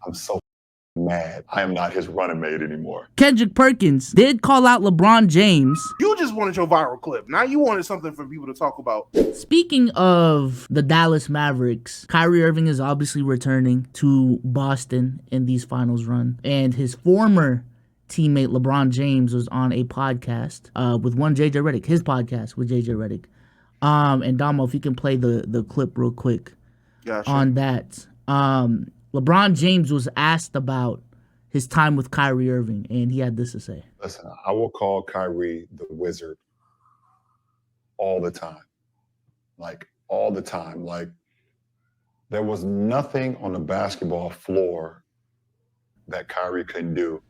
I'm so mad. I am not his running mate anymore. Kendrick Perkins did call out LeBron James. You just wanted your viral clip. Now you wanted something for people to talk about. Speaking of the Dallas Mavericks, Kyrie Irving is obviously returning to Boston in these finals run. And his former teammate LeBron James was on a podcast with one JJ Redick, his podcast with JJ Redick. And Damo, if you can play the clip real quick on that. LeBron James was asked about his time with Kyrie Irving, and he had this to say. Listen, I will call Kyrie the wizard all the time. Like, all the time. Like, there was nothing on the basketball floor that Kyrie couldn't do.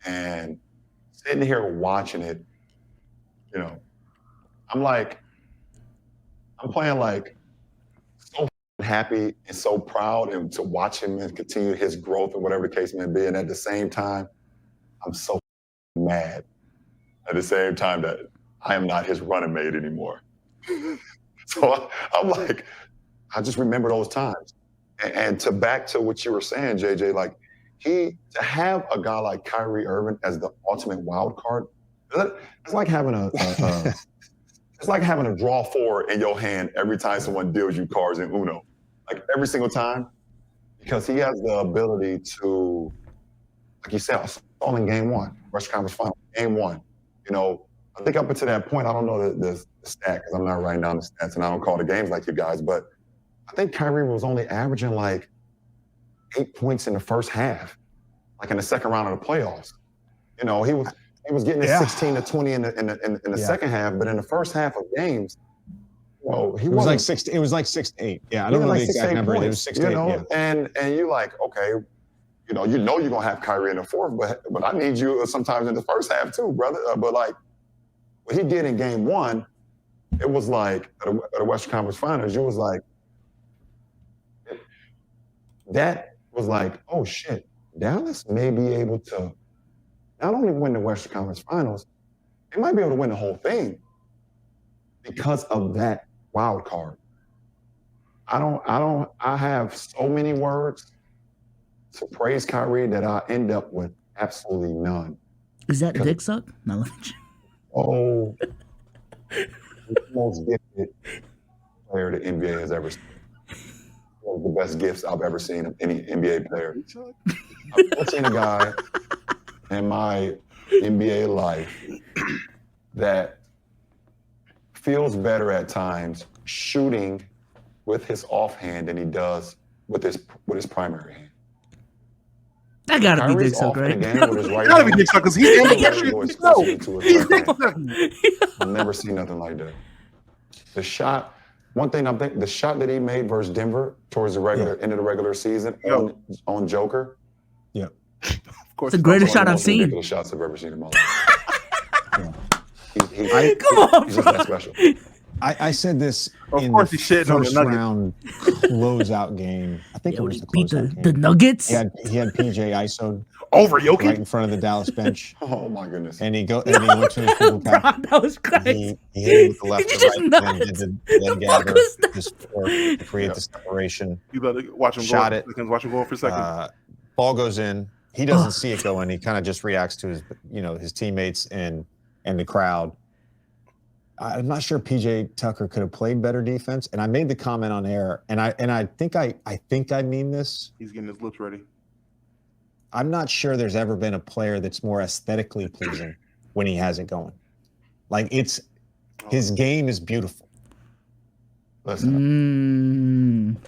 And sitting here watching it, you know, I'm playing like so happy and so proud and to watch him and continue his growth and whatever the case may be. And at the same time, I'm so mad at the same time that I am not his running mate anymore. So I'm like, I just remember those times. And to back to what you were saying, JJ, like to have a guy like Kyrie Irving as the ultimate wild card, it's like having it's like having a draw four in your hand every time someone deals you cards in Uno. Like every single time, because he has the ability to, like you said, I saw him in game one, Western Conference Final, game one. You know, I think up until that point, I don't know the stat because I'm not writing down the stats and I don't call the games like you guys, but I think Kyrie was only averaging like 8 points in the first half, like in the second round of the playoffs. You know, he was getting his 16 to 20 in the second half, but in the first half of games, well, it was like 6 to 8. Yeah, I don't know the exact number. It was 6 to 8. Know? Yeah. And you're like, okay, you know you're gonna have Kyrie in the fourth, but I need you sometimes in the first half too, brother. But like what he did in game one, it was like at the Western Conference Finals, it was like that was like, oh shit, Dallas may be able to not only win the Western Conference Finals, they might be able to win the whole thing because of that wild card. I have so many words to praise Kyrie that I end up with absolutely none. Is that dick suck? No. Oh, the most gifted player the NBA has ever seen. One of the best gifts I've ever seen of any NBA player. I've never seen a guy in my NBA life that feels better at times shooting with his offhand than he does with his primary hand. That gotta be dick suck, right? Gotta be dick suck because he's I've never seen nothing like that. The shot. One thing I'm thinking, the shot that he made versus Denver towards the end of the regular season on Joker. Yeah. Of course, it's the greatest shot I've seen. Ridiculous shots I've ever seen in my life. Come on, he's just that special. I said this of in course the first round closeout game. I think it was the closeout game. The Nuggets. He had PJ ISO'd over Jokic right in front of the Dallas bench. Oh my goodness! And he went to his dribble pass. That was crazy. He hit it with the left to right, and did the leg gather to create the separation. You better watch him shot go. It. Watch him go for a second. Ball goes in. He doesn't see it going. He kind of just reacts to his teammates and the crowd. I'm not sure PJ Tucker could have played better defense. And I made the comment on air, and I think I mean this. He's getting his lips ready. I'm not sure there's ever been a player that's more aesthetically pleasing when he has it going. Like his game is beautiful. Listen.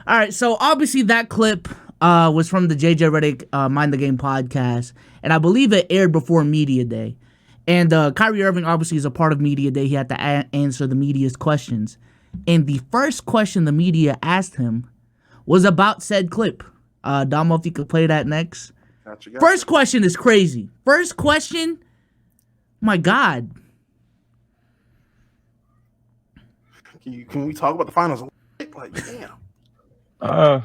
All right, so obviously that clip was from the JJ Redick Mind the Game podcast, and I believe it aired before Media Day. And Kyrie Irving obviously is a part of Media Day. He had to answer the media's questions. And the first question the media asked him was about said clip. Damo, if you could play that next. Gotcha. First question is crazy. First question, my God. Can we talk about the finals? Like, damn. I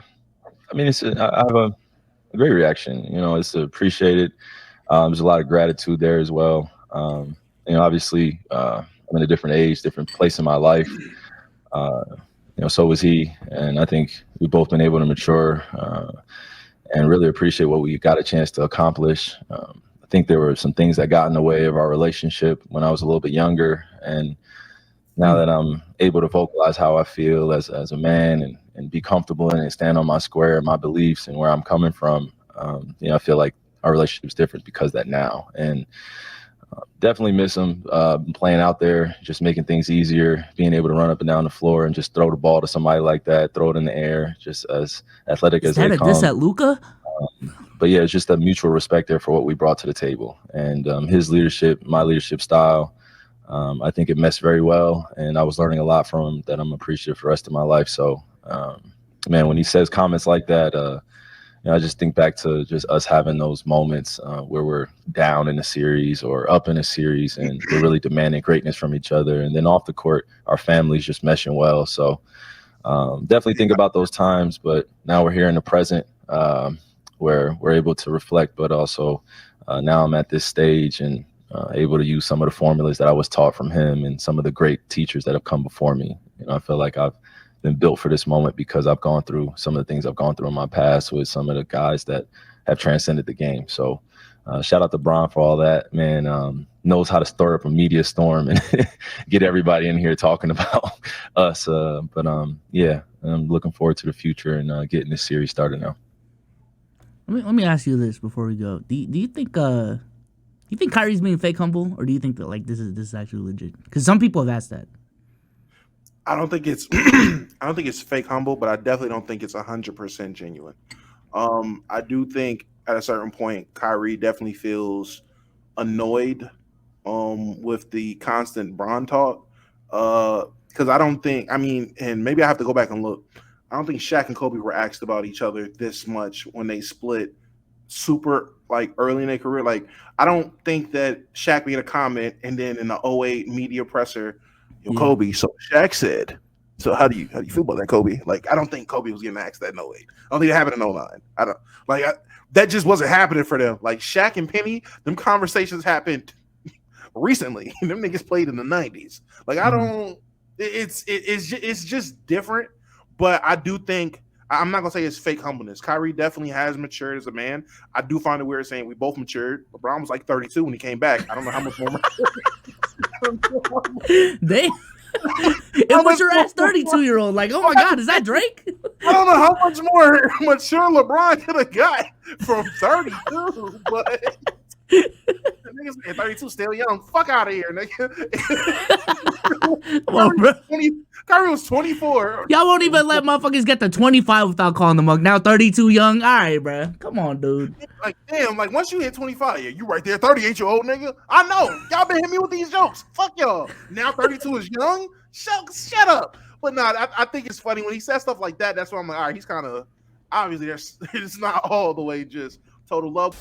mean, I have a great reaction. You know, it's appreciated. There's a lot of gratitude there as well. Obviously, I'm in a different age, different place in my life. So was he, and I think we've both been able to mature and really appreciate what we got a chance to accomplish. I think there were some things that got in the way of our relationship when I was a little bit younger, and now that I'm able to vocalize how I feel as a man and be comfortable in it, stand on my square, my beliefs, and where I'm coming from, I feel like our relationship is different because of that now. And definitely miss him playing out there, just making things easier, being able to run up and down the floor and just throw the ball to somebody like that, throw it in the air, just as athletic as they come. Is that a diss at Luka? But yeah, it's just a mutual respect there for what we brought to the table, and his leadership, my leadership style. I think it meshed very well, and I was learning a lot from him that I'm appreciative for the rest of my life. So, man, when he says comments like that, I just think back to just us having those moments where we're down in a series or up in a series, and we're really demanding greatness from each other. And then off the court, our families just meshing well. So definitely think about those times, but now we're here in the present where we're able to reflect, but also now I'm at this stage and able to use some of the formulas that I was taught from him and some of the great teachers that have come before me. I feel like I've been built for this moment because I've gone through some of the things I've gone through in my past with some of the guys that have transcended the game. So shout out to Bron for all that, man. Knows how to stir up a media storm and get everybody in here talking about us. Yeah, I'm looking forward to the future and getting this series started now. Let me ask you this before we go. Do you think Kyrie's being fake humble, or do you think that like this is actually legit? Because some people have asked that. I don't think it's I don't think it's fake humble, but I definitely don't think it's 100% genuine. I do think at a certain point, Kyrie definitely feels annoyed with the constant Bron talk. Because I don't think, and maybe I have to go back and look. I don't think Shaq and Kobe were asked about each other this much when they split super like early in their career. Like, I don't think that Shaq made a comment and then in the 2008 media presser, Kobe. So Shaq said, so how do you feel about that, Kobe? Like, I don't think Kobe was getting asked that in 2008. I don't think it happened in 2009. That just wasn't happening for them. Like Shaq and Penny, them conversations happened recently. Them niggas played in the 90s. Like, I don't. It's just different. But I do think, I'm not gonna say it's fake humbleness. Kyrie definitely has matured as a man. I do find it weird saying we both matured. LeBron was like 32 when he came back. I don't know how much more. They it was your ass 32-year-old. Like, oh my God, is that Drake? I don't know how much more mature LeBron could have got from 32, but niggas at 32 still young. Fuck out of here, nigga. Come on, bro. Kyrie was 24. Y'all won't even let motherfuckers get to 25 without calling them mug. Now 32 young. All right, bro. Come on, dude. Like, damn, like once you hit 25, yeah, you right there, 38 year old nigga. I know. Y'all been hitting me with these jokes. Fuck y'all. Now 32 is young. Shut up. But nah, I think it's funny when he says stuff like that. That's why I'm like, all right, he's kind of obviously it's not all the way just total love.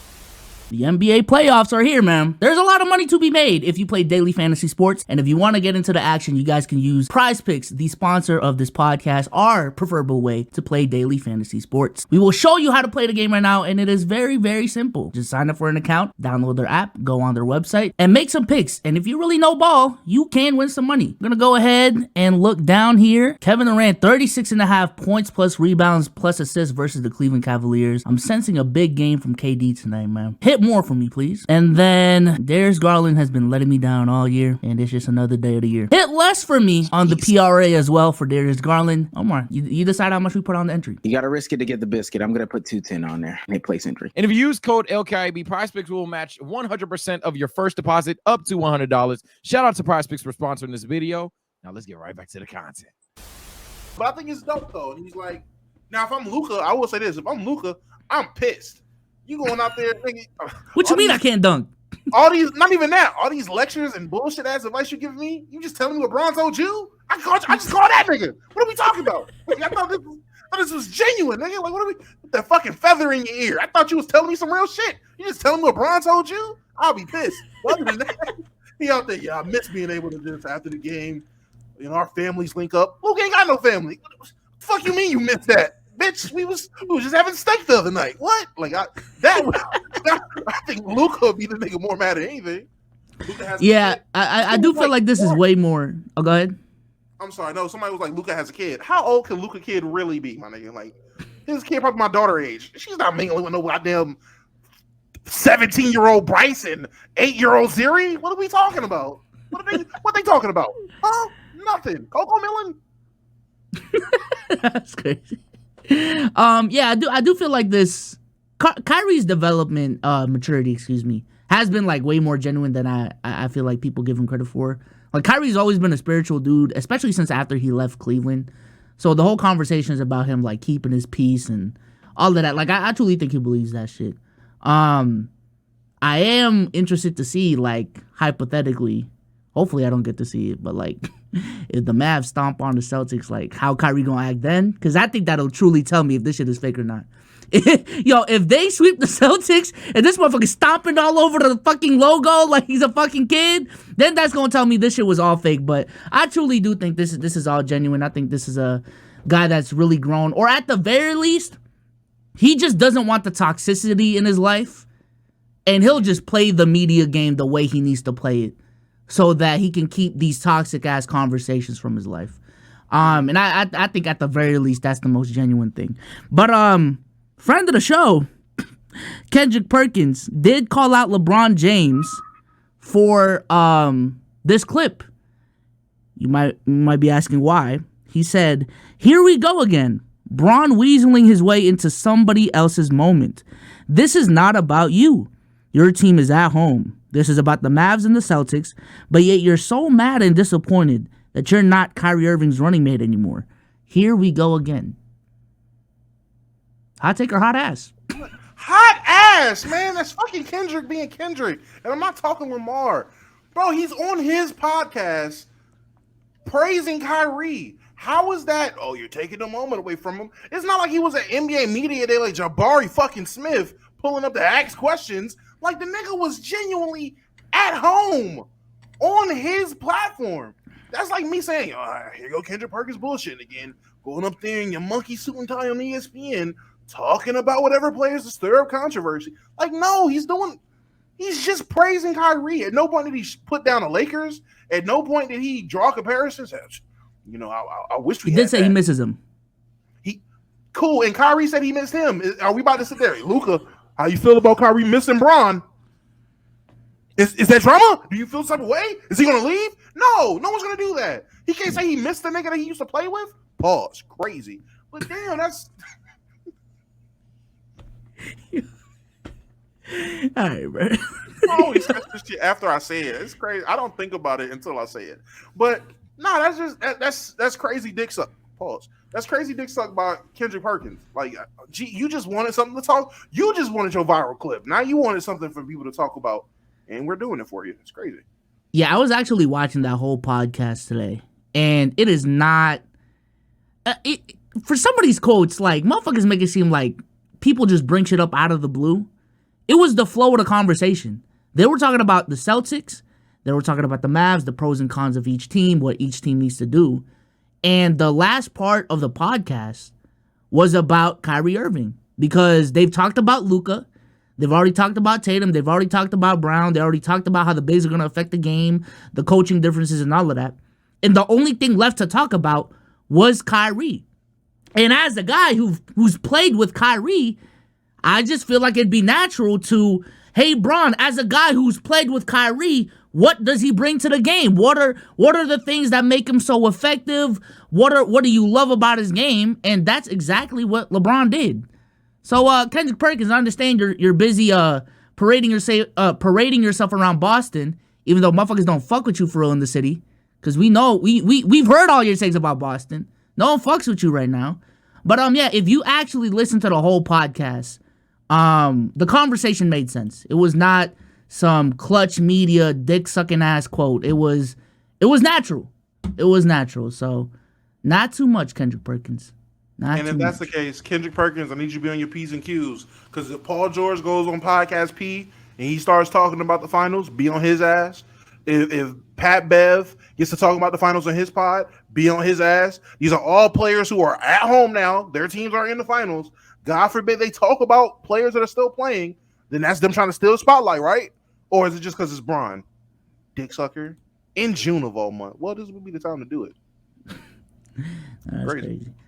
The NBA playoffs are here, man. There's a lot of money to be made if you play daily fantasy sports. And if you want to get into the action, you guys can use Prize Picks, the sponsor of this podcast, our preferable way to play daily fantasy sports. We will show you how to play the game right now, and it is very, very simple. Just sign up for an account, download their app, go on their website, and make some picks. And if you really know ball, you can win some money. I'm going to go ahead and look down here. Kevin Durant, 36.5 points plus rebounds plus assists versus the Cleveland Cavaliers. I'm sensing a big game from KD tonight, man. Hit more for me, please. And then Darius Garland has been letting me down all year, and it's just another day of the year. Hit less for me on the PRA as well for Darius Garland. Omar, you decide how much we put on the entry. You got to risk it to get the biscuit. I'm going to put 210 on there. Make place entry. And if you use code LKIB, PrizePicks will match 100% of your first deposit up to $100. Shout out to PrizePicks for sponsoring this video. Now let's get right back to the content. But I think it's dope though. And he's like, now if I'm Luka, I will say this: if I'm Luka, I'm pissed. You going out there thinking, what you mean I can't dunk? All these, not even that, all these lectures and bullshit ass advice you giving me, you just telling me LeBron told you? I just called that nigga. What are we talking about? Like, I thought this was genuine, nigga. Like, what the fucking feather in your ear? I thought you was telling me some real shit. You just telling me LeBron told you? I'll be pissed. Other than that, he out there, I miss being able to do this after the game. Our families link up. Luke ain't got no family. What the fuck you mean you missed that? Bitch, we was just having steak the other night. What? Like I think Luka would be the nigga more mad than anything. Yeah, I do feel like this is way more. Oh, go ahead. I'm sorry. No, somebody was like, Luka has a kid. How old can Luka kid really be, my nigga? Like, This kid probably my daughter age. She's not mingling with no goddamn 17-year-old Bryson, 8-year-old Siri. What are we talking about? What they talking about? Huh? Nothing. Coco Melon? That's crazy. Yeah, I do feel like this Kyrie's development, maturity, excuse me, has been like way more genuine than I feel like people give him credit for. Like Kyrie's always been a spiritual dude, especially since after he left Cleveland. So the whole conversation is about him like keeping his peace and all of that. Like I truly think he believes that shit. I am interested to see, like, hypothetically, hopefully I don't get to see it, but like if the Mavs stomp on the Celtics, like how Kyrie gonna act then? Because I think that'll truly tell me if this shit is fake or not. Yo, if they sweep the Celtics and this motherfucker stomping all over the fucking logo like he's a fucking kid, then that's gonna tell me this shit was all fake. But I truly do think this is all genuine. I think this is a guy that's really grown, or at the very least, he just doesn't want the toxicity in his life, and he'll just play the media game the way he needs to play it, so that he can keep these toxic ass conversations from his life. And I think at the very least that's the most genuine thing. But friend of the show, Kendrick Perkins, did call out LeBron James for this clip. You might be asking why. He said, "Here we go again. Bron weaseling his way into somebody else's moment. This is not about you. Your team is at home. This is about the Mavs and the Celtics, but yet you're so mad and disappointed that you're not Kyrie Irving's running mate anymore. Here we go again." Hot take or hot ass? Hot ass, man. That's fucking Kendrick being Kendrick. And I'm not talking Lamar. Bro, he's on his podcast praising Kyrie. How is that? Oh, you're taking the moment away from him. It's not like he was at NBA Media Day like Jabari fucking Smith pulling up to ask questions. Like, the nigga was genuinely at home on his platform. That's like me saying, here go Kendrick Perkins bullshitting again. Going up there in your monkey suit and tie on ESPN, talking about whatever players to stir up controversy. Like, no, he's just praising Kyrie. At no point did he put down the Lakers. At no point did he draw comparisons. You know, I wish we He did say he misses him. Cool, and Kyrie said he missed him. Are we about to sit there? Luka, how you feel about Kyrie missing Bron? Is that drama? Do you feel some way? Is he going to leave? No one's going to do that. He can't say he missed the nigga that he used to play with. Pause. Crazy. But damn, that's... All right, bro. I always say this shit after I say it. It's crazy. I don't think about it until I say it. But no, that's crazy dick suck. Pause. That's crazy dick suck by Kendrick Perkins. Like, gee, you just wanted something to talk. You just wanted your viral clip. Now you wanted something for people to talk about, and we're doing it for you. It's crazy. Yeah, I was actually watching that whole podcast today, and it is not. For some of these quotes, like, motherfuckers make it seem like people just bring shit up out of the blue. It was the flow of the conversation. They were talking about the Celtics. They were talking about the Mavs, the pros and cons of each team, what each team needs to do. And the last part of the podcast was about Kyrie Irving, because they've talked about Luka. They've already talked about Tatum. They've already talked about Brown. They already talked about how the bigs are going to affect the game, the coaching differences and all of that. And the only thing left to talk about was Kyrie. And as a guy who's played with Kyrie, I just feel like it'd be natural to, hey, Bron, as a guy who's played with Kyrie, what does he bring to the game? What are the things that make him so effective? What do you love about his game? And that's exactly what LeBron did. So Kendrick Perkins, I understand you're busy parading yourself around Boston, even though motherfuckers don't fuck with you for real in the city, because we know we've heard all your takes about Boston. No one fucks with you right now. But yeah, if you actually listen to the whole podcast, the conversation made sense. It was not some clutch media dick sucking ass quote. It was natural. It was natural. So not too much, Kendrick Perkins. And if that's the case, Kendrick Perkins, I need you to be on your P's and Q's, because if Paul George goes on podcast P and he starts talking about the finals, be on his ass. If Pat Bev gets to talk about the finals on his pod, be on his ass. These are all players who are at home now. Their teams are in the finals. God forbid they talk about players that are still playing, then that's them trying to steal the spotlight, right? Or is it just because it's Bron? Dick sucker. In June of all month. Well, this would be the time to do it. That's crazy.